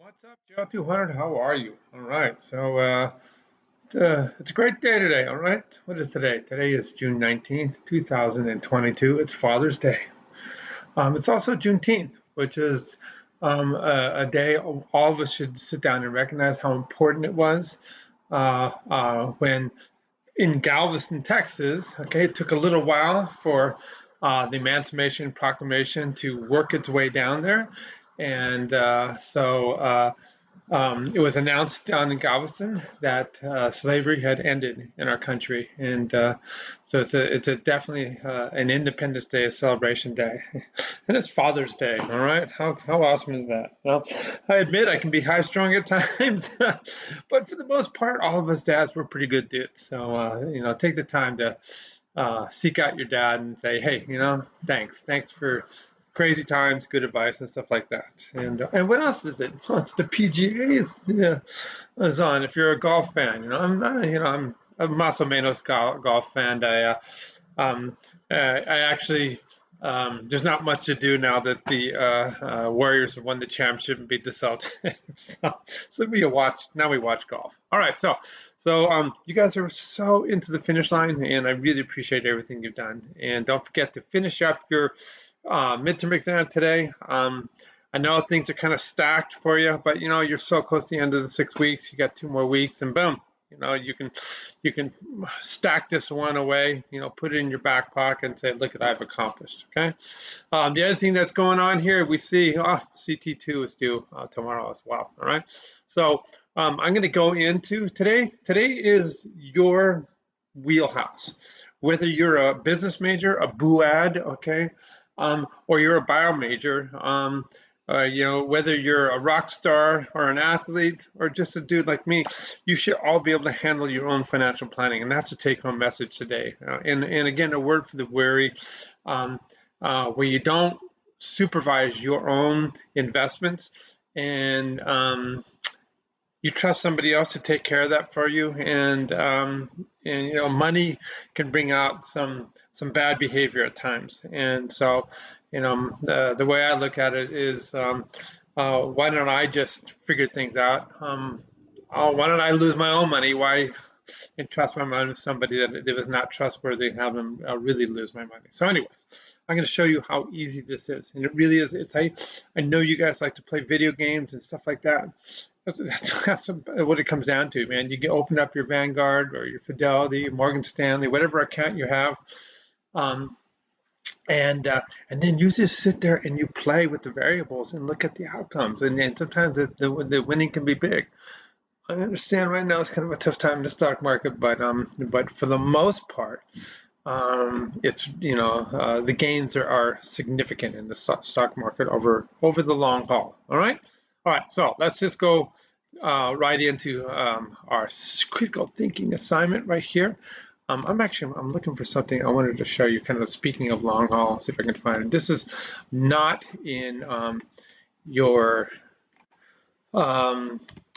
What's up, Joe 200? How are you? All right. It's a great day today. All right. What is today? Today is June 19th, 2022. It's Father's Day. It's also Juneteenth, which is a day all of us should sit down and recognize how important it was when in Galveston, Texas. Okay, it took a little while for the Emancipation Proclamation to work its way down there, and it was announced down in Galveston that slavery had ended in our country, and so it's a definitely an Independence Day, a celebration day, and it's Father's Day. All right, how awesome is that? Well, I admit I can be high strung at times, but for the most part, all of us dads were pretty good dudes. So take the time to seek out your dad and say, hey, thanks for crazy times, good advice, and stuff like that. And what else is it? Well, it's the PGA is on. If you're a golf fan, I'm a Maso Menos golf fan. I actually there's not much to do now that the Warriors have won the championship and beat the Celtics. so we watch golf. All right, so you guys are so into the finish line, and I really appreciate everything you've done. And don't forget to finish up your midterm exam today. I know things are kind of stacked for you, but you're so close to the end of the 6 weeks. You got 2 more weeks, and boom, you can stack this one away. Put it in your back pocket and say, look what I've accomplished. Okay. The other thing that's going on here, we see CT2 is due tomorrow as well. All right. So I'm going to go into today. Today is your wheelhouse. Whether you're a business major, a BUAD, okay, or you're a bio major, whether you're a rock star or an athlete or just a dude like me, you should all be able to handle your own financial planning, and that's the take-home message today. And again, a word for the weary, where you don't supervise your own investments and you trust somebody else to take care of that for you, and money can bring out some bad behavior at times. And so the way I look at it is, why don't I just figure things out? Why don't I lose my own money? Why entrust my money with somebody that was not trustworthy and have them really lose my money? So anyways, I'm going to show you how easy this is. And it really is. I know you guys like to play video games and stuff like that. That's what it comes down to, man. You can open up your Vanguard or your Fidelity, Morgan Stanley, whatever account you have, and then you just sit there and you play with the variables and look at the outcomes. And sometimes the winning can be big. I understand right now it's kind of a tough time in the stock market, but for the most part, it's the gains are significant in the stock market over the long haul. All right. So let's just go right into our critical thinking assignment right here. I'm looking for something I wanted to show you. Kind of speaking of long haul, see if I can find it. This is not in your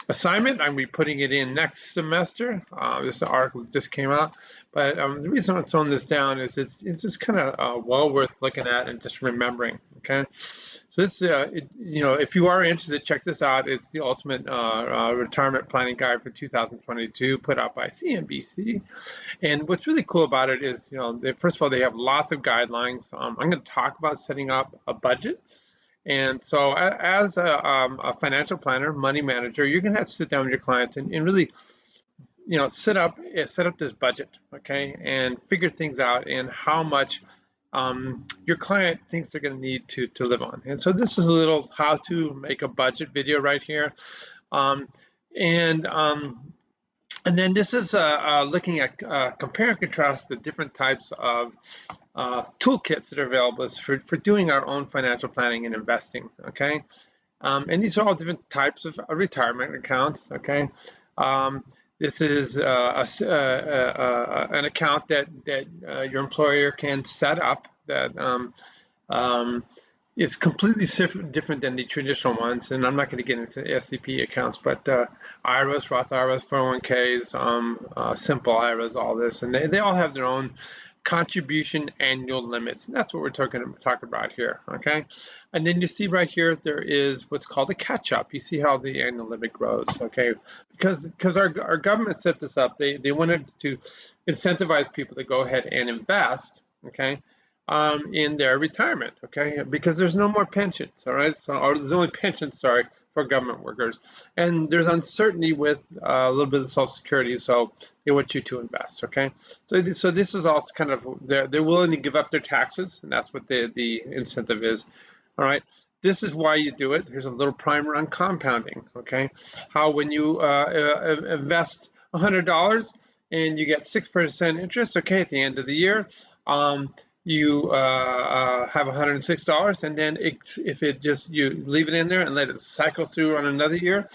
assignment. I'm going to be putting it in next semester. This article just came out, but the reason I'm throwing this down is it's just kind of well worth looking at and just remembering. Okay, so this if you are interested, check this out. It's the ultimate retirement planning guide for 2022, put out by CNBC. And what's really cool about it is, first of all, they have lots of guidelines. I'm going to talk about setting up a budget. And so as a financial planner, money manager, you're going to have to sit down with your clients and really, set up this budget, okay, and figure things out and how much your client thinks they're going to need to live on. And so this is a little how to make a budget video right here. And then this is looking at compare and contrast the different types of toolkits that are available for doing our own financial planning and investing. Okay, and these are all different types of retirement accounts. Okay, this is an account that your employer can set up that is completely different than the traditional ones. And I'm not going to get into SCP accounts, but IRAs, Roth Iras, 401ks, simple IRAs, all this, and they all have their own contribution annual limits. And that's what we're talking about here, okay? And then you see right here, there is what's called a catch-up. You see how the annual limit grows, okay? Because our government set this up. They wanted to incentivize people to go ahead and invest, okay, in their retirement, okay? Because there's no more pensions, all right? So, or there's only pensions, sorry, for government workers. And there's uncertainty with a little bit of Social Security, so they want you to invest, okay? So this is also kind of, they're willing to give up their taxes, and that's what the incentive is, all right? This is why you do it. Here's a little primer on compounding, okay? How when you invest $100 and you get 6% interest, okay, at the end of the year, you have $106, and then if it just, you leave it in there and let it cycle through on another year,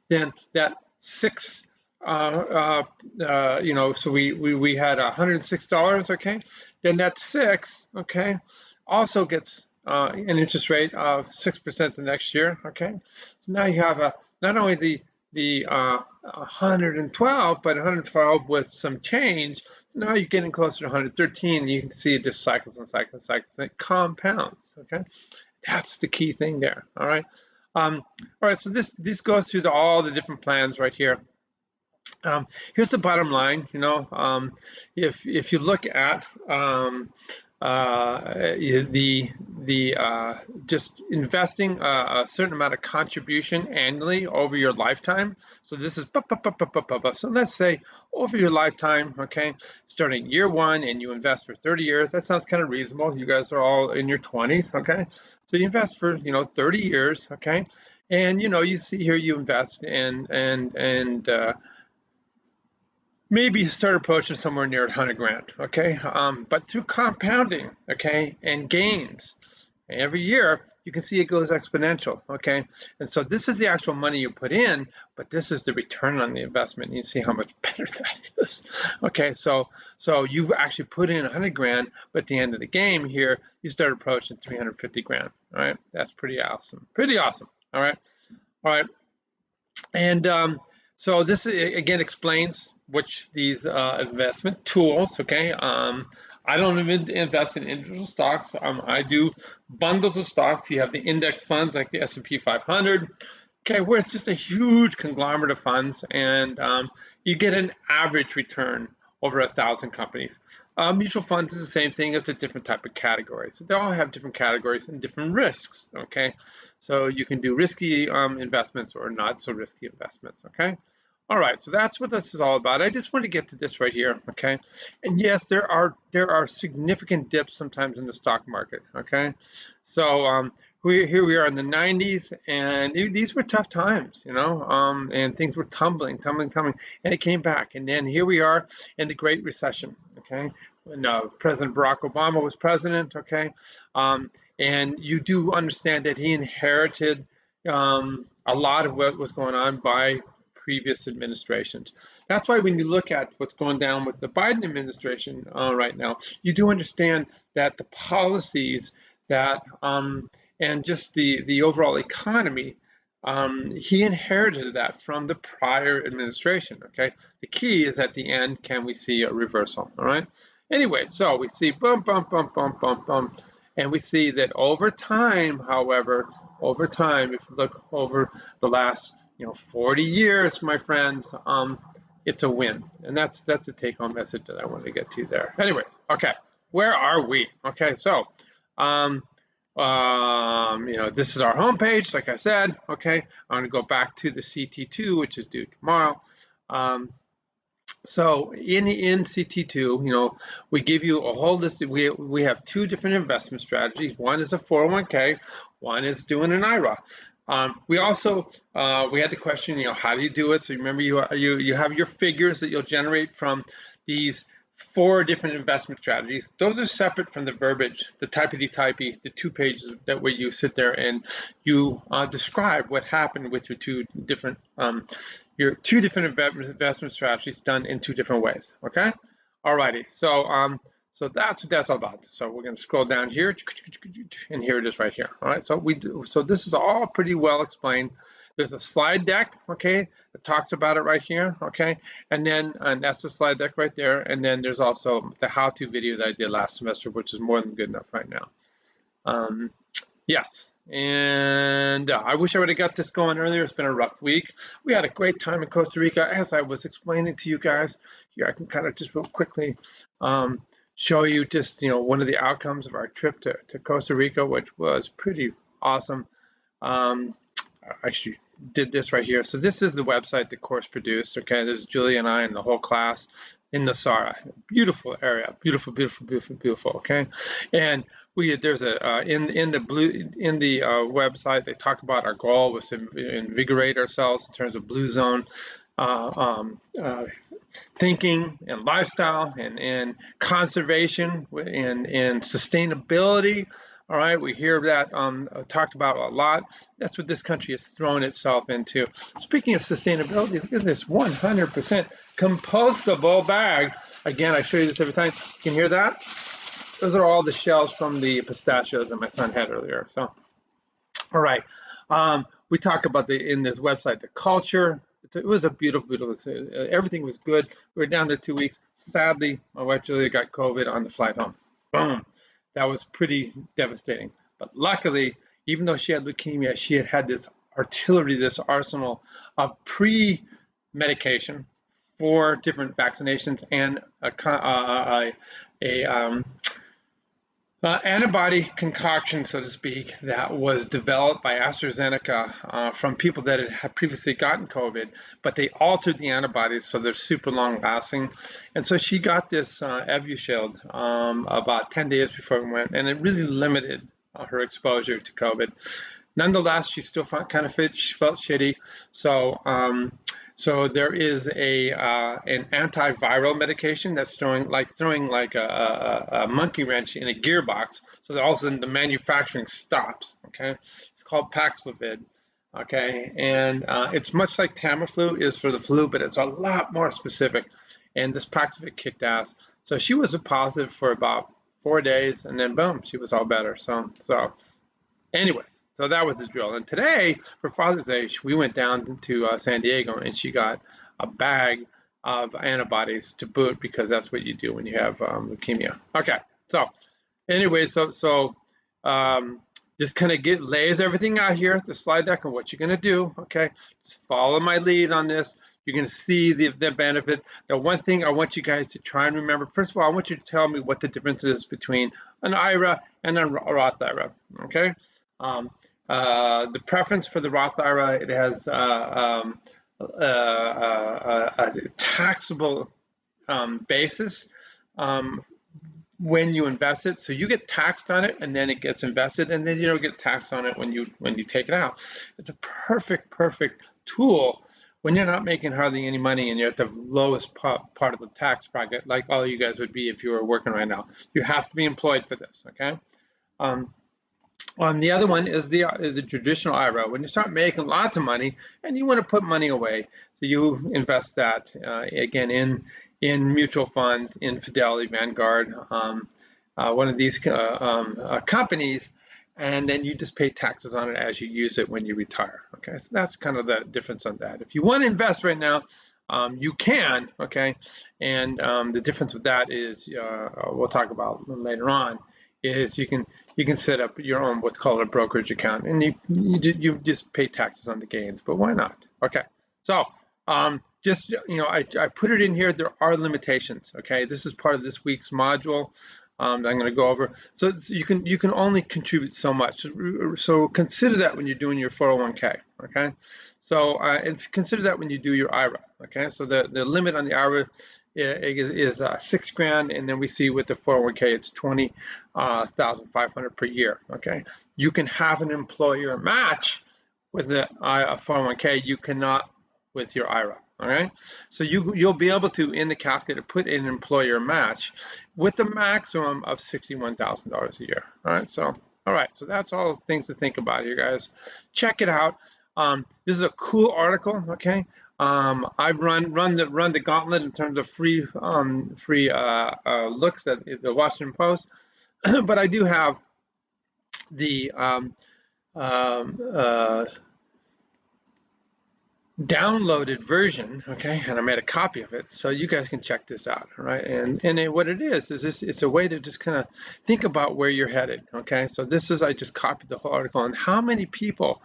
then that six, you know, so we had $106, okay, then that six, okay, also gets an interest rate of 6% the next year, okay. So now you have not only the 112, but 112 with some change. So now you're getting closer to 113. You can see it just cycles and cycles and cycles. It compounds. Okay, that's the key thing there. All right. All right. So this goes through all the different plans right here. Here's the bottom line. You know, if you look at just investing a certain amount of contribution annually over your lifetime. So this is so let's say over your lifetime, okay, starting year one, and you invest for 30 years. That sounds kind of reasonable. You guys are all in your 20s, okay? So you invest for 30 years, okay? And you see here you invest and maybe you start approaching somewhere near 100 grand, okay? But through compounding, okay, and gains, every year you can see it goes exponential, okay? And so this is the actual money you put in, but this is the return on the investment. You see how much better that is, okay? So you've actually put in 100 grand, but at the end of the game here, you start approaching 350 grand, all right? That's pretty awesome, all right? All right, and so this again explains which these investment tools, okay? I don't even invest in individual stocks. I do bundles of stocks. You have the index funds like the S&P 500, okay, where it's just a huge conglomerate of funds, and you get an average return over 1,000 companies. Mutual funds is the same thing. It's a different type of category. So they all have different categories and different risks, okay? So you can do risky investments or not so risky investments, okay? All right, so that's what this is all about. I just want to get to this right here, okay? And yes, there are significant dips sometimes in the stock market, okay? So here we are in the 90s, and these were tough times, and things were tumbling, and it came back. And then here we are in the Great Recession, okay? When President Barack Obama was president, okay? And you do understand that he inherited a lot of what was going on by previous administrations. That's why when you look at what's going down with the Biden administration right now, you do understand that the policies that and just the overall economy, he inherited that from the prior administration, okay? The key is at the end, can we see a reversal, all right? Anyway, so we see bump, and we see that over time, however, if you look over the last 40 years, my friends, it's a win. And that's the take-home message that I want to get to there. Anyways, okay, where are we? Okay, so this is our homepage, like I said. Okay, I'm going to go back to the CT2, which is due tomorrow. So in CT2, we give you a whole list. We have two different investment strategies. One is a 401k. One is doing an IRA. We also we had the question, how do you do it? So remember, you have your figures that you'll generate from these 4 different investment strategies. Those are separate from the verbiage, the typey, the 2 pages that where you sit there and you describe what happened with your two different investment strategies done in 2 different ways. Okay, alrighty. So so that's what that's all about. So we're going to scroll down here, and here it is right here. All right. So this is all pretty well explained. There's a slide deck, okay, that talks about it right here, okay, and that's the slide deck right there, and then there's also the how-to video that I did last semester, which is more than good enough right now. Yes, and I wish I would have got this going earlier. It's been a rough week. We had a great time in Costa Rica, as I was explaining to you guys. Here, I can kind of just real quickly show you just, one of the outcomes of our trip to Costa Rica, which was pretty awesome. I actually did this right here. So this is the website the course produced. Okay, there's Julie and I and the whole class in Nasara. Beautiful area, beautiful, beautiful, beautiful, beautiful. Okay, and there's a in the website they talk about our goal was to invigorate ourselves in terms of blue zone thinking and lifestyle and conservation and sustainability. All right, we hear that talked about a lot. That's what this country has thrown itself into. Speaking of sustainability, look at this 100% compostable bag. Again, I show you this every time. You can hear that? Those are all the shells from the pistachios that my son had earlier. So, all right. We talk about in this website, the culture. It was a beautiful, beautiful, everything was good. We were down there 2 weeks. Sadly, my wife Julia got COVID on the flight home. Boom. That was pretty devastating. But luckily, even though she had leukemia, she had this artillery, this arsenal of pre-medication for different vaccinations and antibody concoction, so to speak, that was developed by AstraZeneca from people that had previously gotten COVID, but they altered the antibodies so they're super long lasting. And so she got this Evusheld about 10 days before we went, and it really limited her exposure to COVID. Nonetheless, she still felt shitty. So there is an antiviral medication that's throwing like a monkey wrench in a gearbox, so that all of a sudden the manufacturing stops. Okay, it's called Paxlovid. Okay, and it's much like Tamiflu is for the flu, but it's a lot more specific. And this Paxlovid kicked ass. So she was a positive for about 4 days, and then boom, she was all better. So anyways. So that was the drill. And today, for Father's Day, we went down to San Diego, and she got a bag of antibodies to boot, because that's what you do when you have leukemia. Okay. So anyway, so just kind of lays everything out here, the slide deck, and what you're going to do. Okay. Just follow my lead on this. You're going to see the benefit. The one thing I want you guys to try and remember, first of all, I want you to tell me what the difference is between an IRA and a Roth IRA. Okay. The preference for the Roth IRA, it has a taxable basis when you invest it. So you get taxed on it, and then it gets invested, and then you don't get taxed on it when you take it out. It's a perfect tool when you're not making hardly any money and you're at the lowest part of the tax bracket, like all you guys would be if you were working right now. You have to be employed for this, okay? The other one is the traditional IRA. When you start making lots of money and you want to put money away, so you invest that again in mutual funds, in Fidelity, Vanguard, one of these companies, and then you just pay taxes on it as you use it when you retire. Okay, so that's kind of the difference on that. If you want to invest right now, you can. Okay, and the difference with that is we'll talk about later on. Is you can set up your own what's called a brokerage account, and you just pay taxes on the gains. But why not? Okay, so just I put it in here. There are limitations. Okay, this is part of this week's module that I'm going to go over. So you can only contribute so much. So consider that when you're doing your 401k. Okay, so and consider that when you do your IRA. Okay, so the limit on the IRA is $6,000, and then we see with the 401k it's $20,500 per year. Okay, you can have an employer match with a 401k. You cannot with your IRA. All right, so you'll be able to in the calculator put in an employer match with a maximum of $61,000 a year. All right, so that's all things to think about here, guys. Check it out. This is a cool article. Okay. I've run the gauntlet in terms of free looks at the Washington Post, but I do have the downloaded version, okay, and I made a copy of it so you guys can check this out, all right? And what it is this, it's a way to just kind of think about where you're headed, okay? So this is, I just copied the whole article on how many people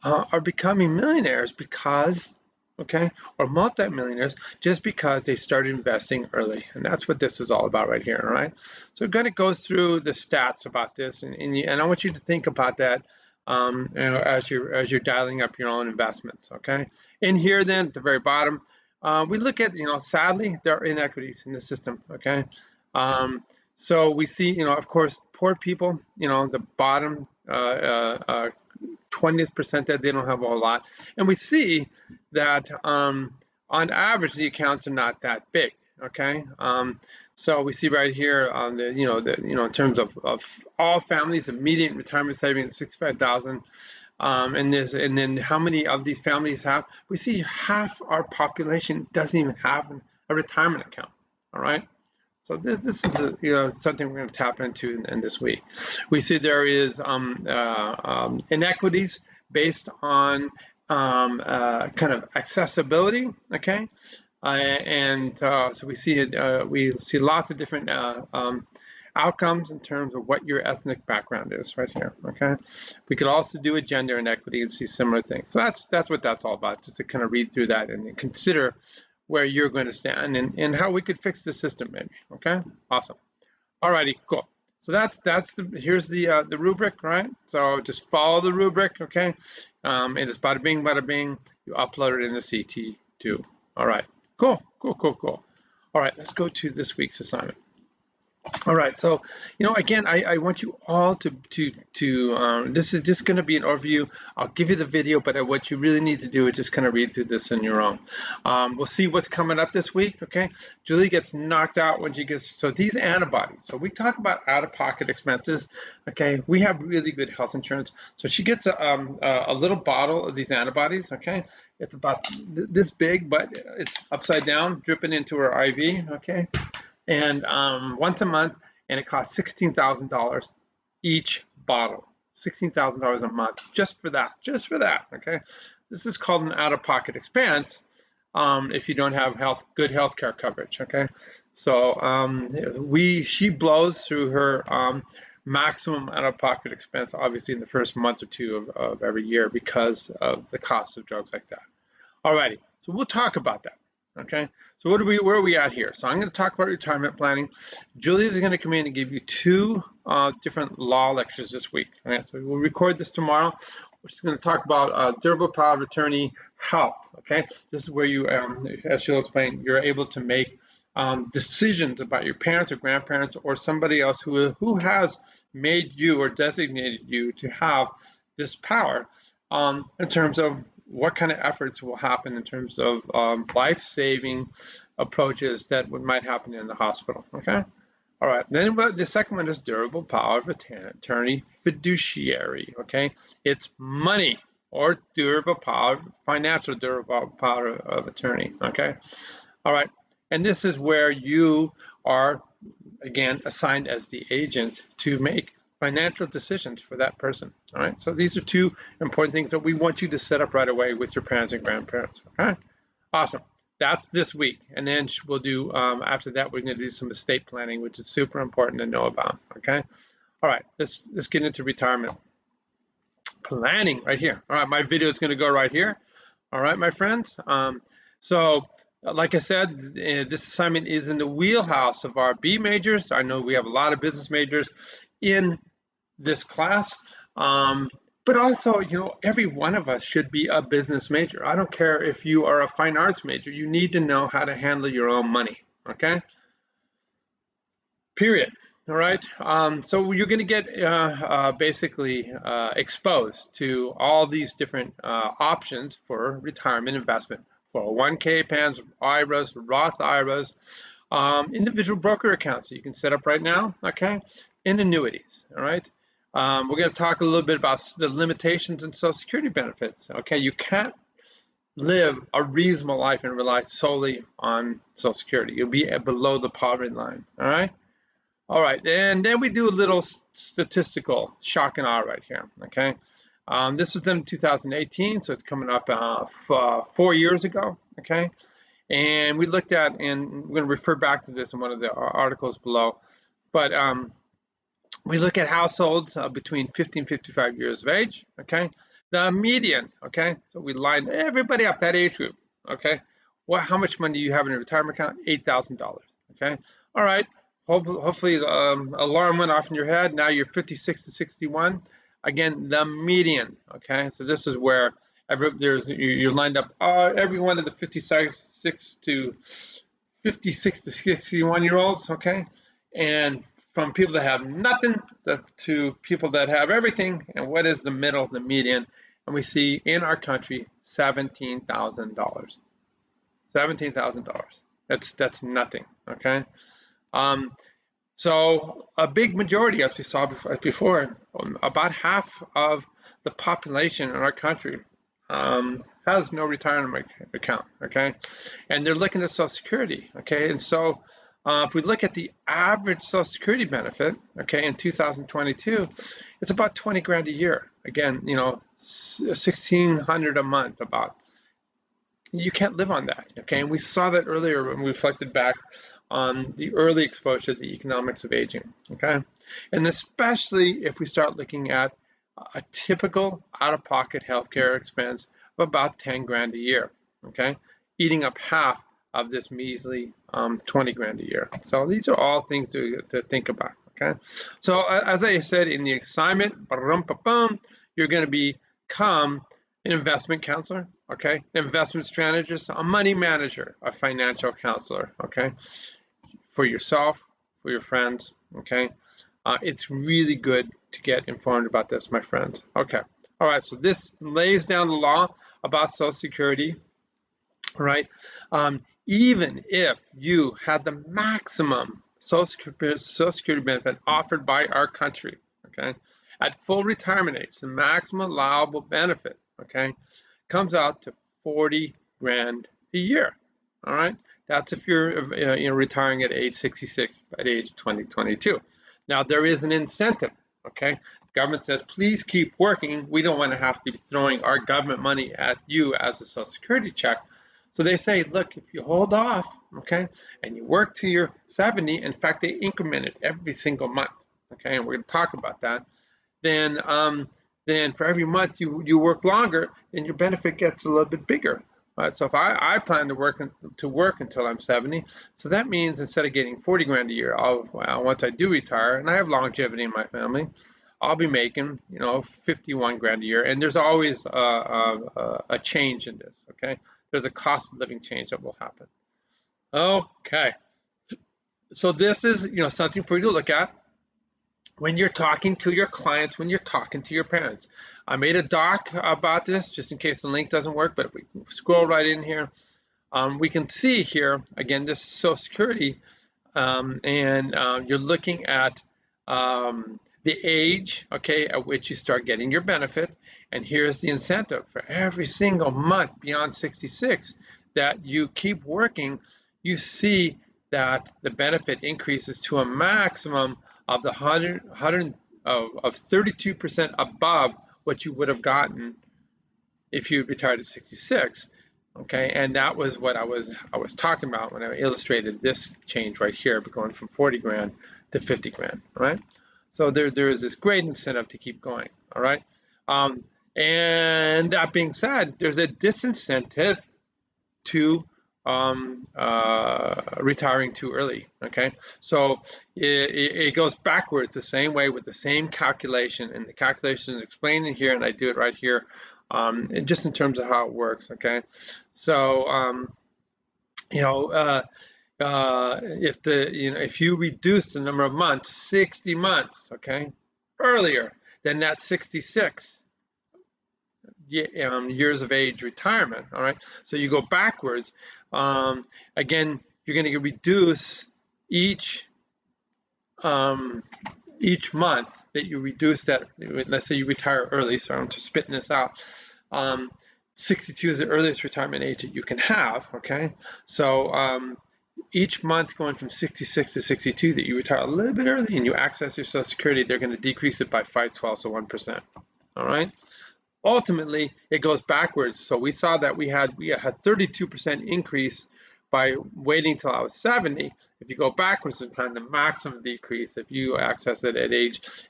are becoming millionaires because, okay, or multimillionaires just because they started investing early. And that's what this is all about right here, all right? So it kind of goes through the stats about this, and I want you to think about that as you're dialing up your own investments, okay? In here then, at the very bottom, we look at, sadly, there are inequities in the system, okay? So we see, of course, poor people, the bottom 20% that they don't have a whole lot. And we see that on average, the accounts are not that big, okay? So we see right here on in terms of all families, the median retirement savings is 65,000. And then how many of these families have? We see half our population doesn't even have a retirement account, all right? So this is something we're going to tap into in this week. We see there is inequities based on kind of accessibility. Okay, so we see lots of different outcomes in terms of what your ethnic background is right here. Okay, we could also do a gender inequity and see similar things. So that's what that's all about. Just to kind of read through that and consider where you're going to stand and how we could fix the system maybe. Okay, awesome. All righty, cool. So here's the rubric, right? So just follow the rubric, okay? And it's bada bing, bada bing. You upload it in the CT2. All right, cool. All right, let's go to this week's assignment. All right, so again, I want you all to this is just going to be an overview. I'll give you the video, but what you really need to do is just kind of read through this on your own. We'll see what's coming up this week. Okay, Julie gets knocked out when she gets these antibodies. So we talk about out-of-pocket expenses. Okay, we have really good health insurance, so she gets a little bottle of these antibodies. Okay, it's about this big, but it's upside down, dripping into her IV. Okay. And once a month, and it costs $16,000 each bottle. $16,000 a month just for that. Okay, this is called an out-of-pocket expense if you don't have good health care coverage. Okay, so she blows through her maximum out-of-pocket expense, obviously in the first month or two of every year because of the cost of drugs like that. Alrighty, so we'll talk about that. Okay, so where are we at here? So I'm going to talk about retirement planning. Julia is going to come in and give you two different law lectures this week. All right, so we'll record this tomorrow. We're just going to talk about durable power of attorney health. Okay, this is where you, as she'll explain, you're able to make decisions about your parents or grandparents or somebody else who has made you or designated you to have this power in terms of what kind of efforts will happen in terms of life-saving approaches that might happen in the hospital. Okay. All right. Then the second one is durable power of attorney fiduciary. Okay. It's money or durable power, financial durable power of attorney. Okay. All right. And this is where you are again assigned as the agent to make financial decisions for that person. All right, so these are two important things that we want you to set up right away with your parents and grandparents. Okay, awesome. That's this week, and then we'll do after that we're going to do some estate planning, which is super important to know about. Okay, all right, let's get into retirement planning right here. All right, my video is going to go right here. All right, my friends. So like I said, this assignment is in the wheelhouse of our B majors. I know we have a lot of business majors in this class, but also, every one of us should be a business major. I don't care if you are a fine arts major. You need to know how to handle your own money, okay? Period. All right. So you're going to get basically exposed to all these different options for retirement investment: 401k plans, IRAs, Roth Iras, individual broker accounts that you can set up right now. Okay, and annuities. All right. We're going to talk a little bit about the limitations in Social Security benefits. Okay, you can't live a reasonable life and rely solely on Social Security. You'll be below the poverty line. All right. All right, and then we do a little statistical shock and awe right here, okay? This was done in 2018, so it's coming up 4 years ago, okay? And we looked at, and we're going to refer back to this in one of the articles below, but we look at households between 50 and 55 years of age, okay? The median, okay? So we line everybody up, that age group, okay? How much money do you have in your retirement account? $8,000, okay? All right, hopefully the alarm went off in your head. Now you're 56 to 61. Again, the median, okay? So this is where you're lined up every one of the 56 to 61-year-olds, okay? And from people that have nothing to people that have everything. And what is the middle, the median? And we see in our country $17,000. $17,000. That's nothing. Okay. So a big majority, as we saw before, about half of the population in our country has no retirement account. Okay, and they're looking at Social Security. Okay, and so if we look at the average Social Security benefit, okay, in 2022, it's about 20 grand a year. Again, you know, 1,600 a month about. You can't live on that, okay? And we saw that earlier when we reflected back on the early exposure to the economics of aging, okay? And especially if we start looking at a typical out-of-pocket healthcare expense of about 10 grand a year, okay? Eating up half of this measly 20 grand a year. So these are all things to think about, okay? So as I said in the assignment, you're going to become an investment counselor, okay? An investment strategist, a money manager, a financial counselor, okay? For yourself, for your friends, okay? It's really good to get informed about this, my friends. Okay, all right, so this lays down the law about Social Security, right? Even if you had the maximum Social Security benefit offered by our country, okay? At full retirement age, the maximum allowable benefit, okay, comes out to 40 grand a year. All right, that's if you're retiring at age 66 at age 2022. Now there is an incentive. Okay, the government says please keep working. We don't want to have to be throwing our government money at you as a Social Security check. So they say, look, if you hold off, okay, and you work till you're 70. In fact, they increment it every single month. Okay, and we're going to talk about that. Then for every month you work longer, then your benefit gets a little bit bigger. So if I plan to work until I'm 70, so that means instead of getting 40 grand a year, once I do retire and I have longevity in my family, I'll be making 51 grand a year. And there's always a change in this. Okay, there's a cost of living change that will happen. Okay, so this is something for you to look at when you're talking to your clients, when you're talking to your parents. I made a doc about this just in case the link doesn't work, but if we scroll right in here, we can see here, again, this is Social Security, and you're looking at the age, okay, at which you start getting your benefit, and here's the incentive for every single month beyond 66 that you keep working, you see that the benefit increases to a maximum of 32% above what you would have gotten if you retired at 66. Okay, and that was what I was talking about when I illustrated this change right here, going from 40 grand to 50 grand, right? So there is this great incentive to keep going, all right? And that being said, there's a disincentive to retiring too early, okay? So it goes backwards the same way with the same calculation, and the calculation is explained in here, and I do it right here, just in terms of how it works, okay? So, if you reduce the number of months, 60 months, okay, earlier than that 66 years of age retirement, all right? So you go backwards. Again, you're going to reduce each month that you reduce that. Let's say you retire early, so I'm just spitting this out. 62 is the earliest retirement age that you can have, okay? So each month going from 66 to 62 that you retire a little bit early and you access your Social Security, they're going to decrease it by 5/12, so 1%, all right? ultimately it goes backwards. So we saw that we had 32% increase by waiting till I was 70. If you go backwards in time, the maximum decrease, if you access it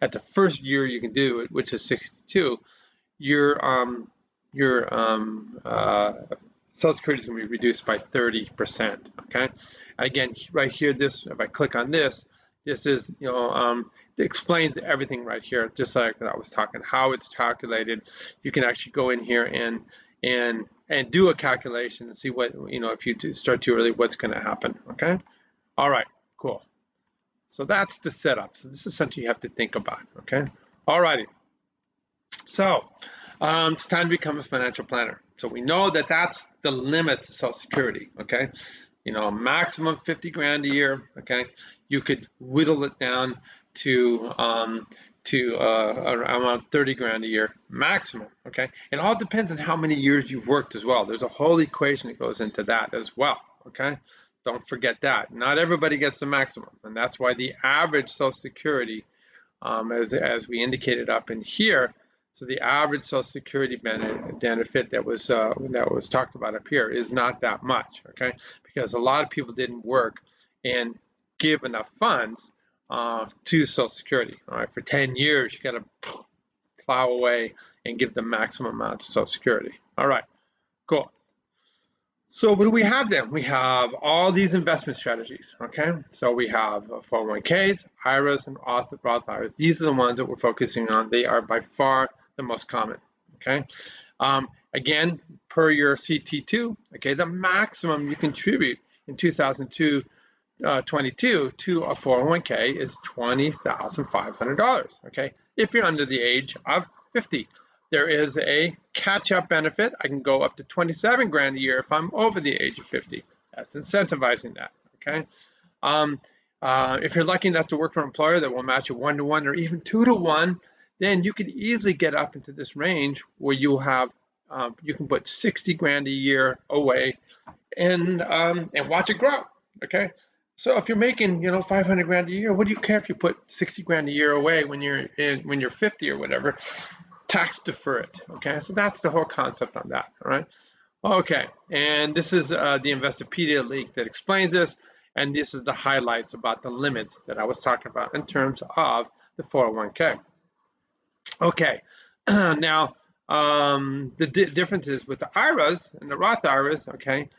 at the first year you can do it, which is 62, your Social Security is going to be reduced by 30%. Okay, again, right here, this if I click on this, this is it explains everything right here, just like I was talking, how it's calculated. You can actually go in here and do a calculation and see what if you start too early, what's going to happen. Okay, all right, cool. So that's the setup. So this is something you have to think about. Okay, all righty. So it's time to become a financial planner. So we know that that's the limit to Social Security. Okay, maximum 50 grand a year. Okay, you could whittle it down to around 30 grand a year maximum. Okay, it all depends on how many years you've worked as well. There's a whole equation that goes into that as well. Okay, don't forget that. Not everybody gets the maximum, and that's why the average Social Security, as we indicated up in here. So the average Social Security benefit that was talked about up here is not that much, okay? Because a lot of people didn't work and give enough funds to Social Security. All right, for 10 years, you got to plow away and give the maximum amount to Social Security. All right, cool. So what do we have then? We have all these investment strategies, okay? So we have 401ks, IRAs, and Roth IRAs. These are the ones that we're focusing on. They are by far the most common, okay? Again, per your CT2, okay, the maximum you contribute in 2022 to a 401k is $20,500, okay? If you're under the age of 50. There is a catch-up benefit. I can go up to 27 grand a year if I'm over the age of 50. That's incentivizing that, okay? If you're lucky enough to work for an employer that will match you 1-to-1 or even 2-to-1, then you could easily get up into this range where you have you can put 60 grand a year away and watch it grow, okay? So if you're making 500 grand a year, what do you care if you put 60 grand a year away when you're 50 or whatever? Tax defer it, okay? So that's the whole concept on that, all right? Okay, and this is the Investopedia link that explains this, and this is the highlights about the limits that I was talking about in terms of the 401k. Okay, now the differences with the IRAs and the Roth IRAs, okay,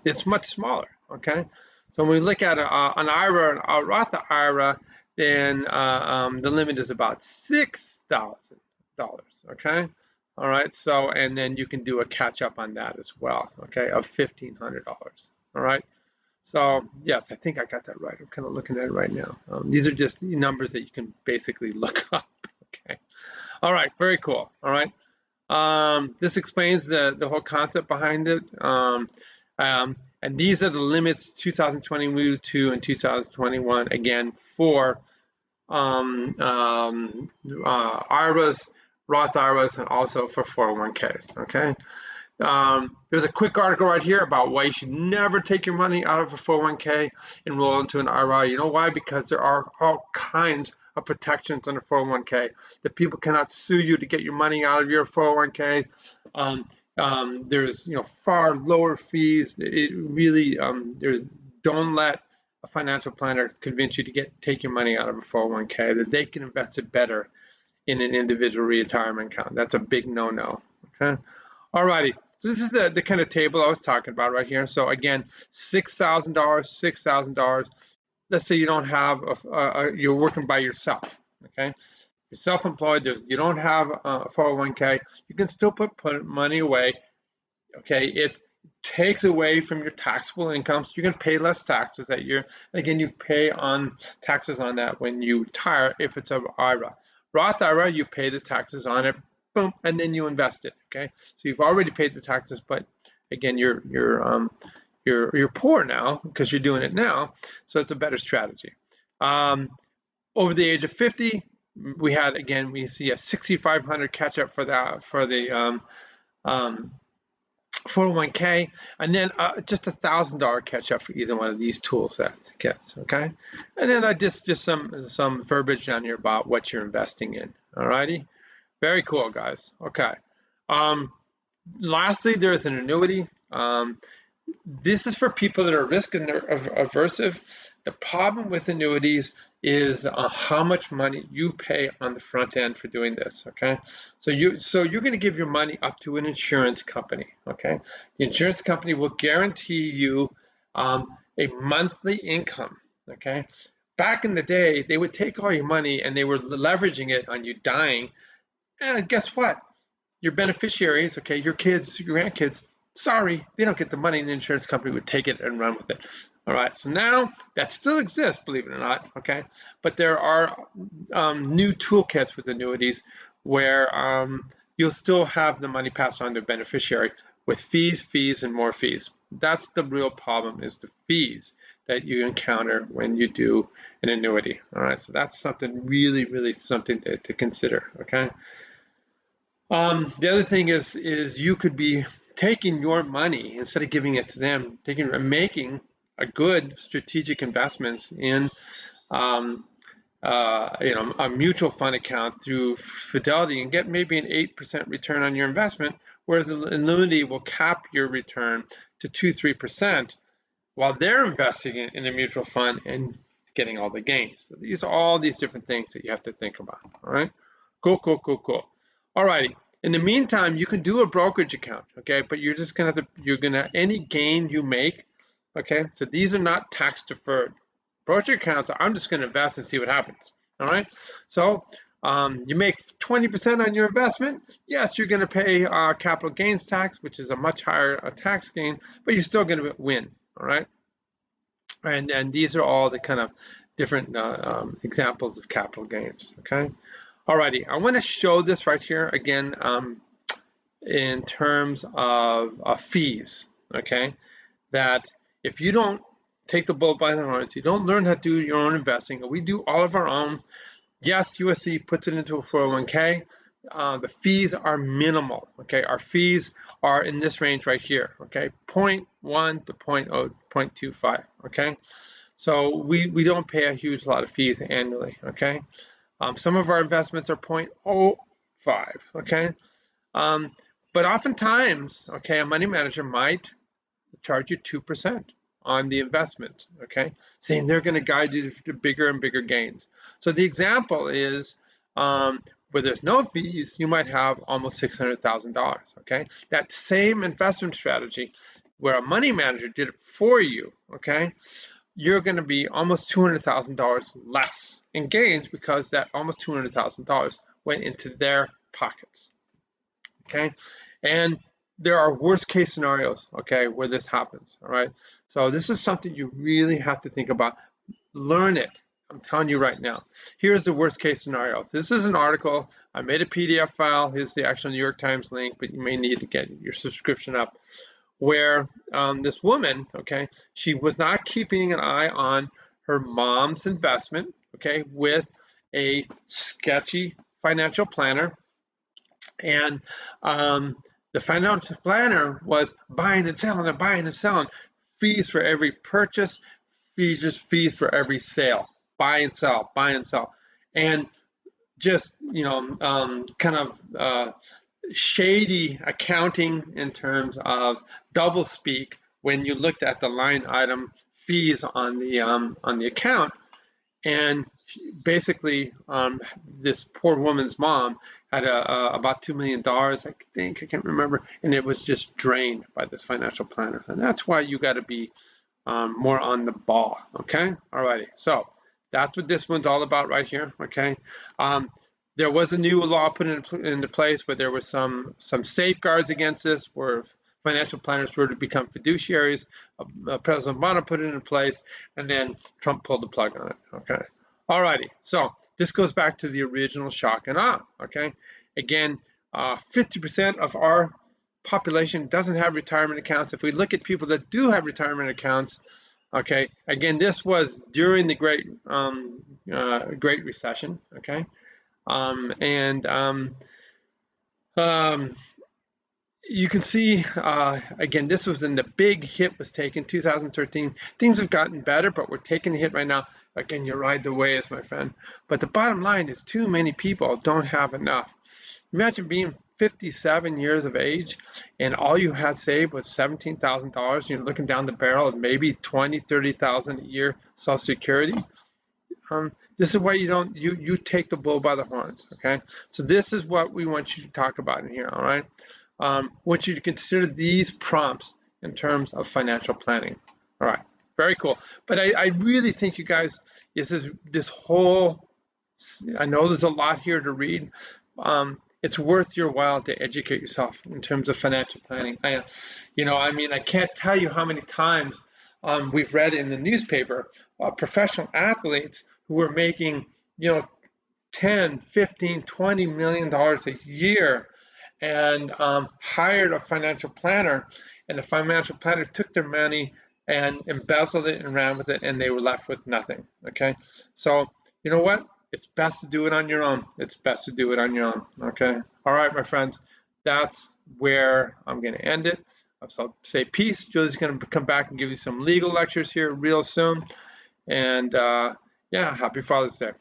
it's much smaller, okay? So when we look at an IRA, a Roth IRA, then the limit is about $6,000, okay? All right, so, and then you can do a catch up on that as well, okay, of $1,500, all right? So, yes, I think I got that right. I'm kind of looking at it right now. These are just numbers that you can basically look up, okay? All right, very cool, all right? This explains the whole concept behind it. And these are the limits 2022 and 2021, again, for IRAs, Roth IRAs, and also for 401ks, okay? There's a quick article right here about why you should never take your money out of a 401k and roll into an IRA. You know why? Because there are all kinds of protections under 401k that people cannot sue you to get your money out of your 401k. There's far lower fees. It really don't let a financial planner convince you to take your money out of a 401k, that they can invest it better in an individual retirement account. That's a big no-no. Okay. All righty. So this is the kind of table I was talking about right here. So again, $6,000, $6,000. Let's say you don't have you're working by yourself. Okay. You're self-employed. You don't have a 401k. You can still put money away. Okay. It takes away from your taxable income, so you're going to pay less taxes that year. Again, you pay on taxes on that when you retire if it's an IRA. Roth IRA, you pay the taxes on it, boom, and then you invest it. Okay, so you've already paid the taxes, but again, you're poor now because you're doing it now, so it's a better strategy. Over the age of 50, we see a 6,500 catch up for the 401k, and then just $1,000 catch up for either one of these tool kits, okay? And then I just some verbiage down here about what you're investing in. Alrighty, very cool, guys. Okay. Lastly, there's an annuity. This is for people that are risk aversive. The problem with annuities is how much money you pay on the front end for doing this. Okay, so you're going to give your money up to an insurance company. Okay, the insurance company will guarantee you a monthly income. Okay, back in the day, they would take all your money and they were leveraging it on you dying. And guess what? Your beneficiaries, okay, your kids, your grandkids, sorry, they don't get the money, and the insurance company would take it and run with it. All right, so now that still exists, believe it or not, okay, but there are new toolkits with annuities where you'll still have the money passed on to a beneficiary with fees, and more fees. That's the real problem, is the fees that you encounter when you do an annuity. All right, so that's something really something to consider, okay? The other thing is you could be taking your money instead of giving it to them, making a good strategic investments in a mutual fund account through Fidelity and get maybe an 8% return on your investment, whereas an annuity will cap your return to 2-3% while they're investing in a mutual fund and getting all the gains. So these are all these different things that you have to think about. All right, cool. All righty. In the meantime, you can do a brokerage account, okay? But you're just gonna any gain you make, okay? So these are not tax deferred. Brokerage accounts, I'm just gonna invest and see what happens, all right? So you make 20% on your investment. Yes, you're gonna pay capital gains tax, which is a much higher tax gain, but you're still gonna win, all right? And these are all the kind of different examples of capital gains, okay? Alrighty, I want to show this right here again in terms of fees, okay? That if you don't take the bull by the horns, you don't learn how to do your own investing, we do all of our own. Yes, USC puts it into a 401k. The fees are minimal, okay? Our fees are in this range right here, okay? 0.1 to 0.25, okay? So we don't pay a huge lot of fees annually, okay? Some of our investments are 0.05, okay? But oftentimes, okay, a money manager might charge you 2% on the investment, okay? Saying they're gonna guide you to bigger and bigger gains. So the example is where there's no fees, you might have almost $600,000, okay? That same investment strategy where a money manager did it for you, okay? You're going to be almost $200,000 less in gains because that almost $200,000 went into their pockets, okay? And there are worst case scenarios, okay, where this happens, all right? So this is something you really have to think about. Learn it. I'm telling you right now. Here's the worst case scenarios. This is an article. I made a PDF file. Here's the actual New York Times link, but you may need to get your subscription up, where this woman, okay, she was not keeping an eye on her mom's investment, okay, with a sketchy financial planner. And the financial planner was buying and selling, fees for every purchase, fees for every sale, buy and sell. And just, kind of shady accounting in terms of double speak when you looked at the line item fees on the account. And basically this poor woman's mom had about $2 million, I can't remember, and it was just drained by this financial planner. And that's why you got to be more on the ball, okay? Alrighty, so that's what this one's all about right here, okay? There was a new law put into place where there were some safeguards against this, where financial planners were to become fiduciaries. President Obama put it in place, and then Trump pulled the plug on it, okay? Alrighty, so this goes back to the original shock and awe, okay? Again, 50% of our population doesn't have retirement accounts. If we look at people that do have retirement accounts, okay, again, this was during the Great Recession, okay? you can see, again, this was in the big hit was taken 2013. Things have gotten better, but we're taking the hit right now. Again, you ride the waves, my friend. But the bottom line is too many people don't have enough. Imagine being 57 years of age and all you had saved was $17,000. You're looking down the barrel of maybe 20, 30,000 a year Social Security. This is why you take the bull by the horns, okay? So this is what we want you to talk about in here, all right? I want you to consider these prompts in terms of financial planning. All right, very cool. But I really think you guys, this whole, I know there's a lot here to read. It's worth your while to educate yourself in terms of financial planning. I mean, I can't tell you how many times we've read in the newspaper professional athletes who are making, 10, 15, 20 million dollars a year and hired a financial planner, and the financial planner took their money and embezzled it and ran with it, and they were left with nothing. Okay, so you know what? It's best to do it on your own. It's best to do it on your own. Okay. All right, my friends. That's where I'm going to end it. So say peace. Julie's going to come back and give you some legal lectures here real soon. And yeah, happy Father's Day.